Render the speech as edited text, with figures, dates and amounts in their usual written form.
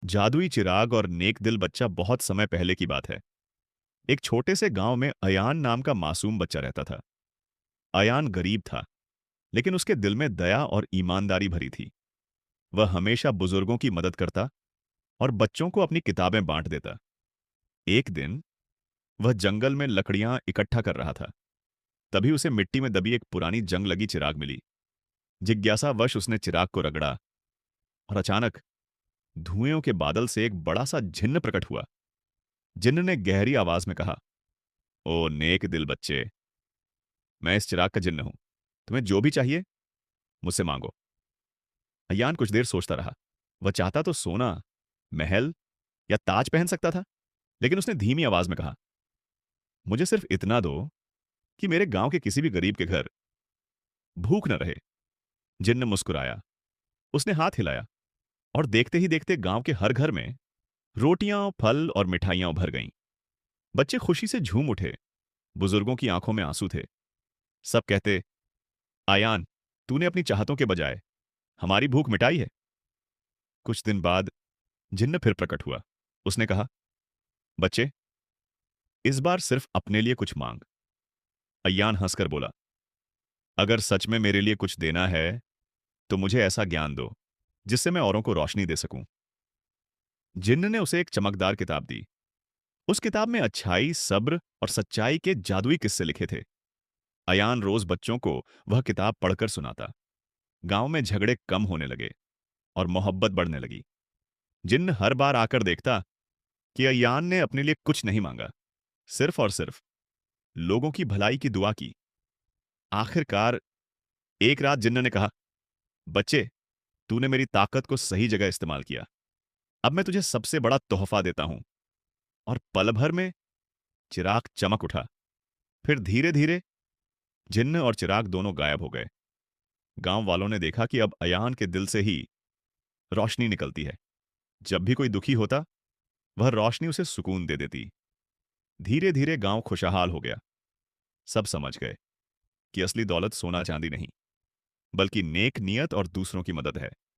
जादुई चिराग और नेक दिल बच्चा बहुत समय पहले की बात है। एक छोटे से गांव में अयान नाम का मासूम बच्चा रहता था। अयान गरीब था, लेकिन उसके दिल में दया और ईमानदारी भरी थी। वह हमेशा बुजुर्गों की मदद करता और बच्चों को अपनी किताबें बांट देता। एक दिन वह जंगल में लकड़ियां इकट्ठा कर रहा था। तभी उसे मिट्टी में दबी एक पुरानी जंग लगी चिराग मिली। जिज्ञासावश उसने चिराग को रगड़ा और अचानक धुएं के बादल से एक बड़ा सा जिन्न प्रकट हुआ। जिन्न ने गहरी आवाज में कहा, ओ नेक दिल बच्चे, मैं इस चिराग का जिन्न हूं। तुम्हें जो भी चाहिए मुझसे मांगो। अयान कुछ देर सोचता रहा। वह चाहता तो सोना, महल या ताज पहन सकता था, लेकिन उसने धीमी आवाज में कहा, मुझे सिर्फ इतना दो कि मेरे गांव के किसी भी गरीब के घर भूख न रहे। जिन्न मुस्कुराया, उसने हाथ हिलाया और देखते ही देखते गांव के हर घर में रोटियां, फल और मिठाइयां उभर गईं। बच्चे खुशी से झूम उठे। बुजुर्गों की आंखों में आंसू थे। सब कहते, आयान, तूने अपनी चाहतों के बजाय हमारी भूख मिटाई है। कुछ दिन बाद जिन्न फिर प्रकट हुआ। उसने कहा, बच्चे, इस बार सिर्फ अपने लिए कुछ मांग। अय्यान हंसकर बोला, अगर सच में मेरे लिए कुछ देना है तो मुझे ऐसा ज्ञान दो जिससे मैं औरों को रोशनी दे सकूं। जिन्न ने उसे एक चमकदार किताब दी। उस किताब में अच्छाई, सब्र और सच्चाई के जादुई किस्से लिखे थे। अयान रोज बच्चों को वह किताब पढ़कर सुनाता। गांव में झगड़े कम होने लगे और मोहब्बत बढ़ने लगी। जिन्न हर बार आकर देखता कि अयान ने अपने लिए कुछ नहीं मांगा, सिर्फ और सिर्फ लोगों की भलाई की दुआ की। आखिरकार एक रात जिन्न ने कहा, बच्चे, तूने मेरी ताकत को सही जगह इस्तेमाल किया। अब मैं तुझे सबसे बड़ा तोहफा देता हूं। और पल भर में चिराग चमक उठा। फिर धीरे धीरे जिन्न और चिराग दोनों गायब हो गए। गांव वालों ने देखा कि अब अयान के दिल से ही रोशनी निकलती है। जब भी कोई दुखी होता, वह रोशनी उसे सुकून दे देती। धीरे धीरे गांव खुशहाल हो गया। सब समझ गए कि असली दौलत सोना चांदी नहीं, बल्कि नेक नियत और दूसरों की मदद है।